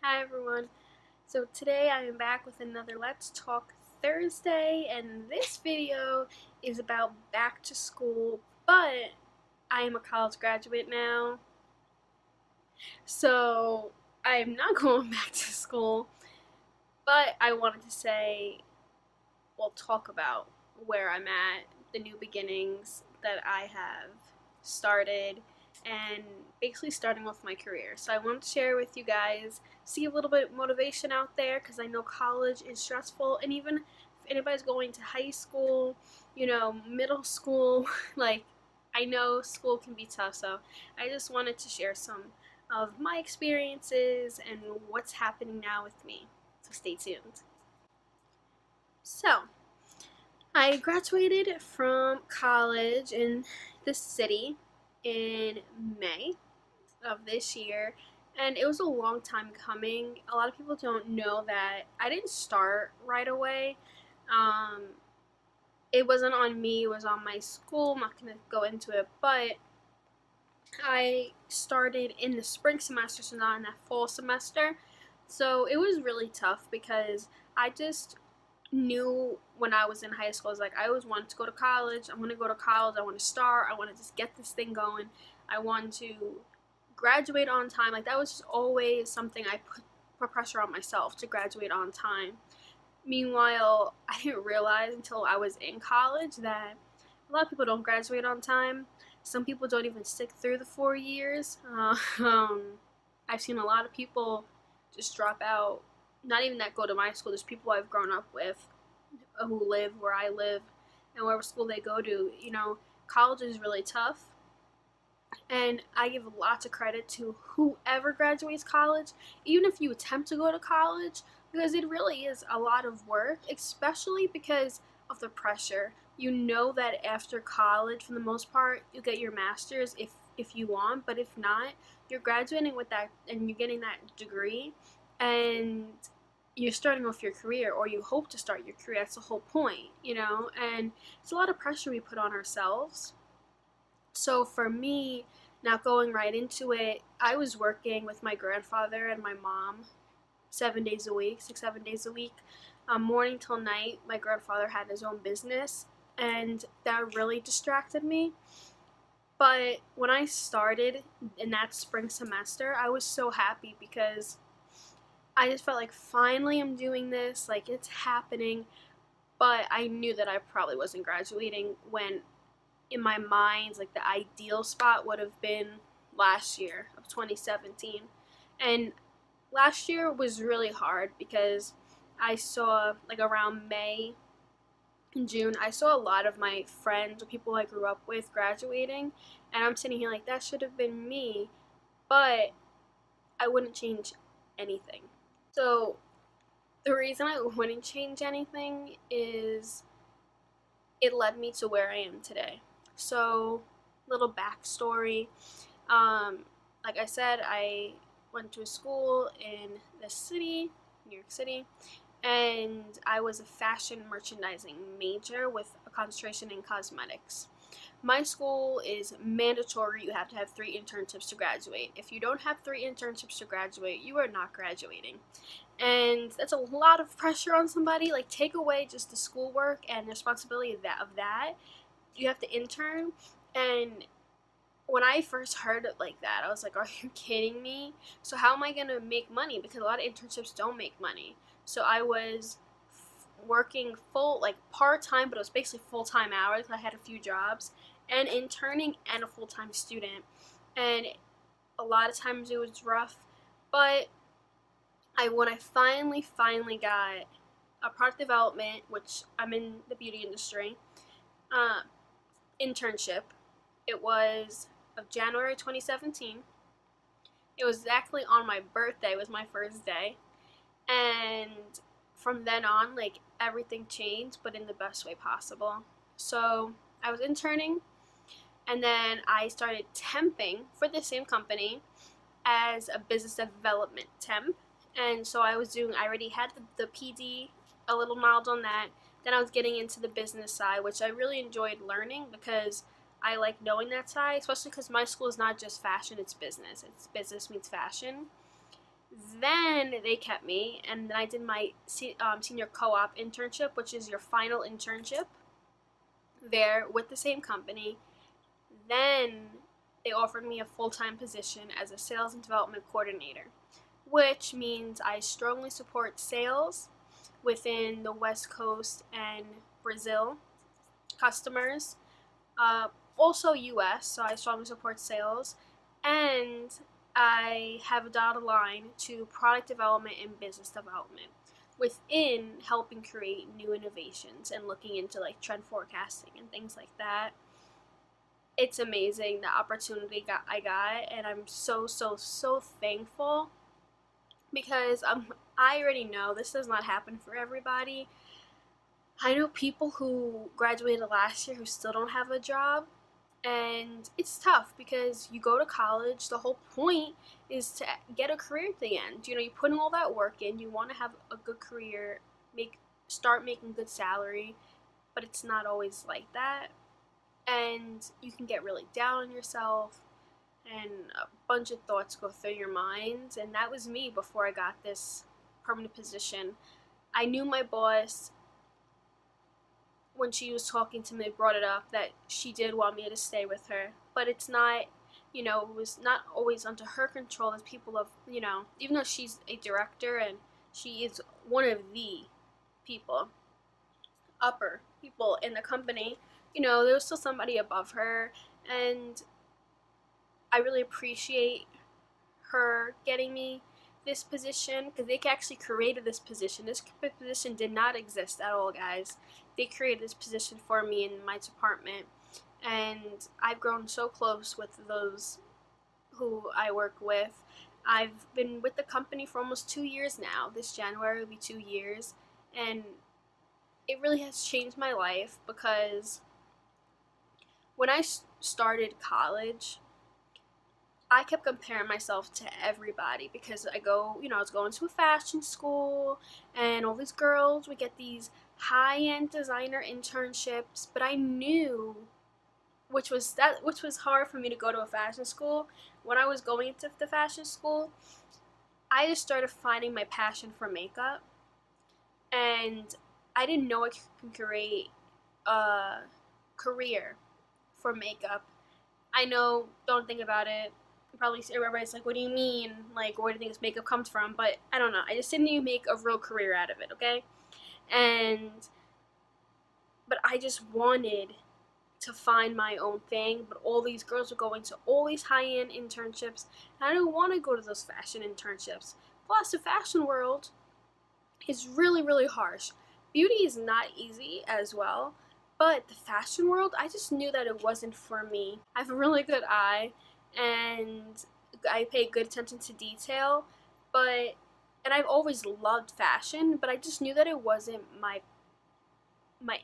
Hi everyone. So today I am back with another Let's Talk Thursday, and this video is about back to school, but I am a college graduate now, so I am not going back to school, but I wanted to say, talk about where I'm at, the new beginnings that I have started, and basically starting off my career. So I wanted to share with you guys, see a little bit of motivation out there, because I know college is stressful, and even if anybody's going to high school, middle school, like, I know school can be tough, so I just wanted to share some of my experiences and what's happening now with me. So stay tuned. So, I graduated from college in the city in May of this year, and it was a long time coming. A lot of people don't know that I didn't start right away. Um, it wasn't on me, it was on my school. I'm not going to go into it, but I started in the spring semester, so not in that fall semester. So it was really tough because I just knew when I was in high school, I was like, I always wanted to go to college. I want to go to college. I want to start. I want to just get this thing going. I want to graduate on time. Like, that was just always something I put pressure on myself to graduate on time. Meanwhile, I didn't realize until I was in college that a lot of people don't graduate on time. Some people don't even stick through the 4 years. I've seen a lot of people just drop out. Not even that go to my school. There's people I've grown up with who live where I live and whatever school they go to. College is really tough. And I give lots of credit to whoever graduates college, even if you attempt to go to college, because it really is a lot of work, especially because of the pressure. You know that after college, for the most part, you get your master's if you want, but if not, you're graduating with that and you're getting that degree, and you're starting off your career, or you hope to start your career. That's the whole point, and it's a lot of pressure we put on ourselves. So for me, now going right into it, I was working with my grandfather and my mom 7 days a week, 6, 7 days a week, morning till night. My grandfather had his own business, and that really distracted me. But when I started in that spring semester, I was so happy because I just felt like finally I'm doing this, like it's happening. But I knew that I probably wasn't graduating when in my mind, like the ideal spot would have been last year of 2017. And last year was really hard because I saw, like, around May and June, I saw a lot of my friends or people I grew up with graduating, and I'm sitting here like, that should have been me, but I wouldn't change anything. So the reason I wouldn't change anything is it led me to where I am today. So, little backstory. Like I said, I went to a school in the city, New York City, and I was a fashion merchandising major with a concentration in cosmetics. My school is mandatory. You have to have 3 internships to graduate. If you don't have 3 internships to graduate, you are not graduating. And that's a lot of pressure on somebody. Like, take away just the schoolwork and the responsibility of that. You have to intern. And when I first heard it like that, I was like, are you kidding me? So how am I going to make money? Because a lot of internships don't make money. So I was working part-time, but it was basically full-time hours. I had a few jobs, and interning, and a full-time student. And a lot of times it was rough, but when I finally got a product development, which I'm in the beauty industry, internship. It was of January 2017. It was exactly on my birthday. It was my first day. And from then on, like, everything changed, but in the best way possible. So I was interning, and then I started temping for the same company as a business development temp. And so I already had the PD, a little mild on that. Then I was getting into the business side, which I really enjoyed learning because I like knowing that side, especially because my school is not just fashion, it's business. It's business meets fashion. Then they kept me, and then I did my senior co-op internship, which is your final internship there with the same company. Then they offered me a full-time position as a sales and development coordinator, which means I strongly support sales within the West Coast and Brazil customers, also US, so I strongly support sales, and I have a dotted line to product development and business development within helping create new innovations and looking into like trend forecasting and things like that. It's amazing the opportunity I got, and I'm so thankful because I already know this does not happen for everybody. I know people who graduated last year who still don't have a job, and it's tough because you go to college, the whole point is to get a career at the end. You know, you put in all that work in, you want to have a good career, start making good salary, but it's not always like that. And you can get really down on yourself, and a bunch of thoughts go through your mind. And that was me before I got this permanent position. I knew my boss, when she was talking to me, brought it up that she did want me to stay with her, but it's not, you know, it was not always under her control. As people of, you know, even though she's a director and she is one of the upper people in the company, you know, there was still somebody above her, and I really appreciate her getting me this position because they actually created this position. This position did not exist at all, guys. They created this position for me in my department, and I've grown so close with those who I work with. I've been with the company for almost 2 years now. This January will be 2 years, and it really has changed my life because when I started college, I kept comparing myself to everybody because I was going to a fashion school, and all these girls would get these high-end designer internships, but I knew, which was hard for me to go to a fashion school. When I was going into the fashion school, I just started finding my passion for makeup, and I didn't know I could create a career for makeup. I know, don't think about it. Probably everybody's like, what do you mean? Like, where do you think this makeup comes from? But I don't know. I just didn't even make a real career out of it, okay? But I just wanted to find my own thing. But all these girls were going to all these high-end internships, and I didn't want to go to those fashion internships. Plus, the fashion world is really harsh. Beauty is not easy as well, but the fashion world, I just knew that it wasn't for me. I have a really good eye, and I pay good attention to detail, and I've always loved fashion, but I just knew that it wasn't my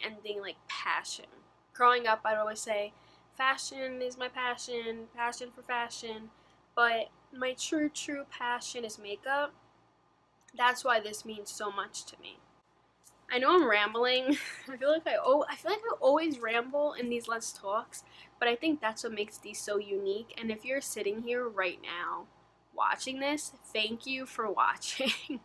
ending, like, passion. Growing up, I'd always say, fashion is my passion for fashion, but my true passion is makeup. That's why this means so much to me. I know I'm rambling. I feel like I always ramble in these Let's Talks, but I think that's what makes these so unique. And if you're sitting here right now watching this, thank you for watching.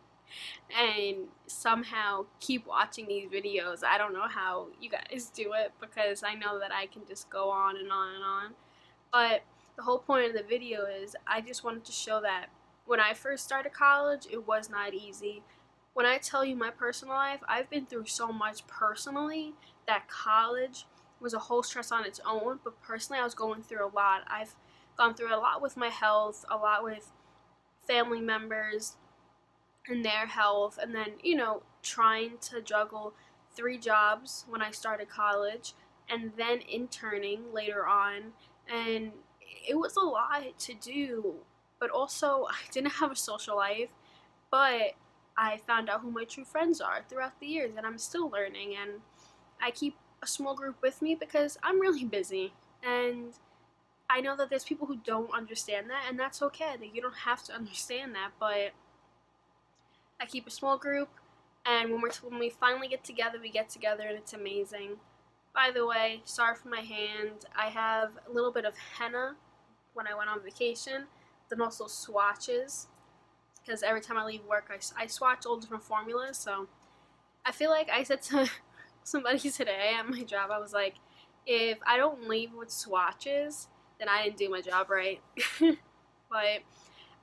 And somehow keep watching these videos. I don't know how you guys do it because I know that I can just go on and on and on. But the whole point of the video is I just wanted to show that when I first started college, it was not easy. When I tell you my personal life, I've been through so much personally that college was a whole stress on its own, but personally I was going through a lot. I've gone through a lot with my health, a lot with family members and their health, and then, you know, trying to juggle 3 jobs when I started college and then interning later on, and it was a lot to do, but also I didn't have a social life, but I found out who my true friends are throughout the years, and I'm still learning, and I keep a small group with me because I'm really busy, and I know that there's people who don't understand that, and that's okay. That you don't have to understand that, but I keep a small group, and when we finally get together, we get together, and it's amazing. By the way, sorry for my hand. I have a little bit of henna when I went on vacation, then also swatches, because every time I leave work, I swatch all different formulas. So I feel like I said to somebody today at my job, I was like, if I don't leave with swatches, then I didn't do my job right. But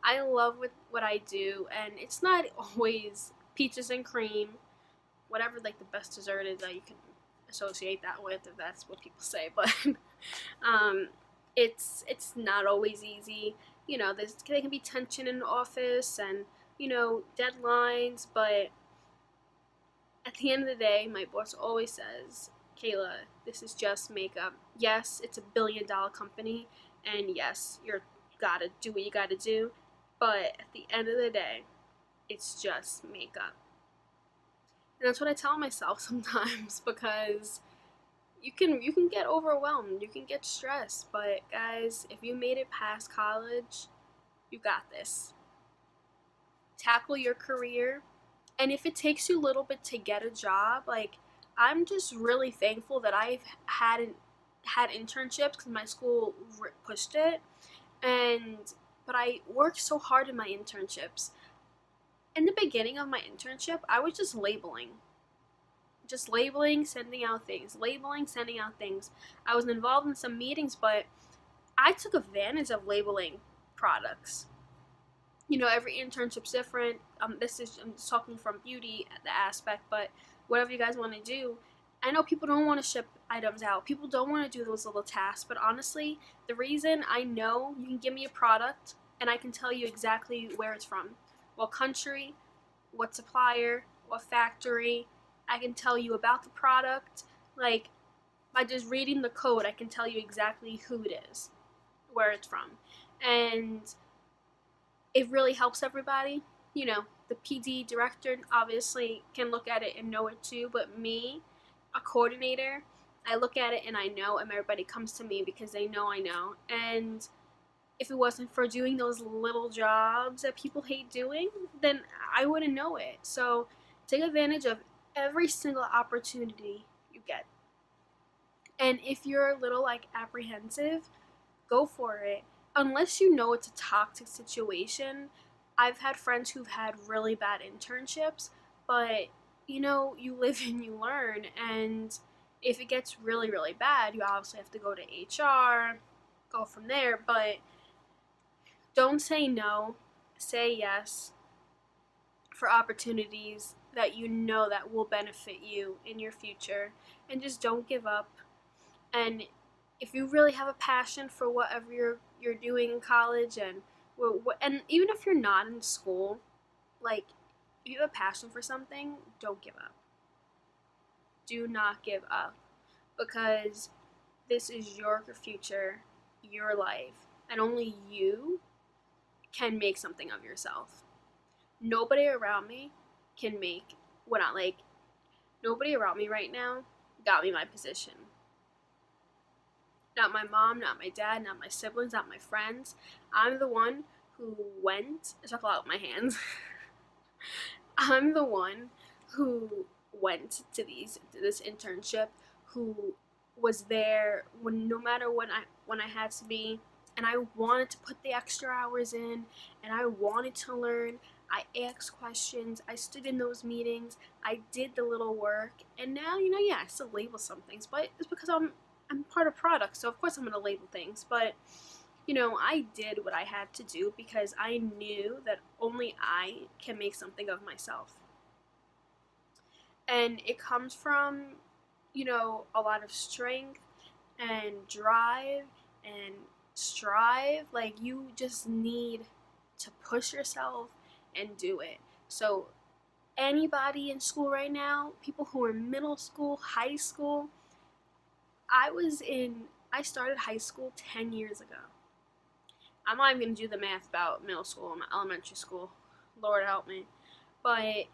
I love what I do, and it's not always peaches and cream, whatever like the best dessert is that you can associate that with, if that's what people say. But um, it's not always easy. You know, there can be tension in the office and, you know, deadlines, but at the end of the day, my boss always says, Kayla, this is just makeup. Yes, it's $1 billion company, and yes, you're gotta do what you gotta do, but at the end of the day, it's just makeup. And that's what I tell myself sometimes, because you can get overwhelmed, you can get stressed, but guys, if you made it past college, you got this. Tackle your career, and if it takes you a little bit to get a job, like, I'm just really thankful that I've had internships because my school pushed it, and but I worked so hard in my internships. In the beginning of my internship, I was just labeling, sending out things, labeling, sending out things. I was involved in some meetings, but I took advantage of labeling products. You know, every internship's different. I'm just talking from beauty the aspect, but whatever you guys want to do, I know people don't want to ship items out. People don't want to do those little tasks, but honestly, the reason I know you can give me a product and I can tell you exactly where it's from, what country, what supplier, what factory. I can tell you about the product. Like, by just reading the code, I can tell you exactly who it is, where it's from. And it really helps everybody. You know, the PD director obviously can look at it and know it too, but me, a coordinator, I look at it and I know, and everybody comes to me because they know I know. And if it wasn't for doing those little jobs that people hate doing, then I wouldn't know it. So take advantage of every single opportunity you get. And if you're a little like apprehensive, go for it. Unless you know it's a toxic situation. I've had friends who've had really bad internships, but you know, you live and you learn, and if it gets really, really bad, you obviously have to go to HR, go from there, but don't say no, say yes for opportunities that you know that will benefit you in your future, and just don't give up. And if you really have a passion for whatever you're doing in college, and even if you're not in school, like, if you have a passion for something, don't give up. Do not give up, because this is your future, your life, and only you can make something of yourself. Nobody around me can make what I like. Nobody around me right now got me my position. Not my mom, not my dad, not my siblings, not my friends. I'm the one who went, I talk a lot with my hands. I'm the one who went to this internship, who was there when no matter when I had to be, and I wanted to put the extra hours in, and I wanted to learn. I asked questions, I stood in those meetings, I did the little work, and now, you know, yeah, I still label some things, but it's because I'm part of product, so of course I'm going to label things, but, you know, I did what I had to do because I knew that only I can make something of myself. And it comes from, you know, a lot of strength and drive and strive. Like, you just need to push yourself and do it. So anybody in school right now, people who are in middle school, high school, I started high school 10 years ago. I'm not even going to do the math about middle school and elementary school. Lord help me. But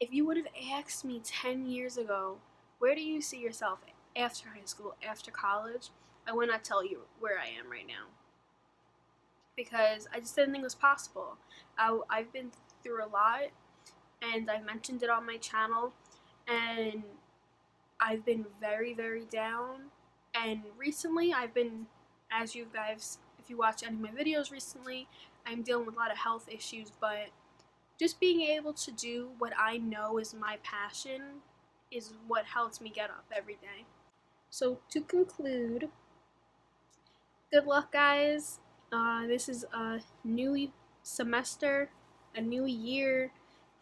if you would have asked me 10 years ago, where do you see yourself after high school, after college, I would not tell you where I am right now. Because I just didn't think it was possible. I've been through a lot, and I've mentioned it on my channel, and I've been very, very down. And recently I've been, as you guys, if you watch any of my videos recently, I'm dealing with a lot of health issues, but just being able to do what I know is my passion is what helps me get up every day. So to conclude, good luck, guys. This is a new semester, a new year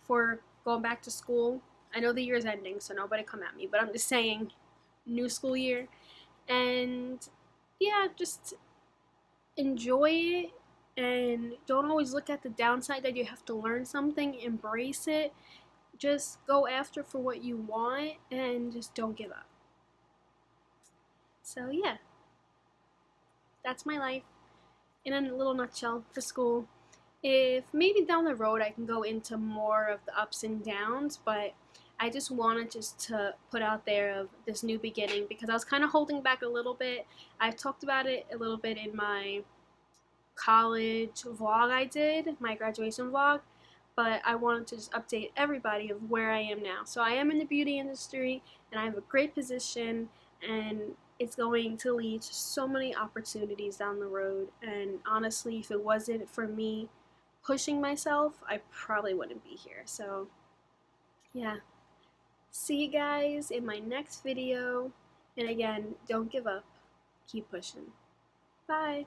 for going back to school. I know the year is ending, so nobody come at me, but I'm just saying, new school year. And yeah, just enjoy it and don't always look at the downside that you have to learn something. Embrace it. Just go after for what you want and just don't give up. So yeah, that's my life in a little nutshell for school. If maybe down the road I can go into more of the ups and downs, but I just wanted just to put out there of this new beginning because I was kind of holding back a little bit. I've talked about it a little bit in my college vlog I did, my graduation vlog, but I wanted to just update everybody of where I am now. So I am in the beauty industry and I have a great position and it's going to lead to so many opportunities down the road. And honestly, if it wasn't for me pushing myself, I probably wouldn't be here. So yeah, see you guys in my next video. And again, don't give up, keep pushing. Bye.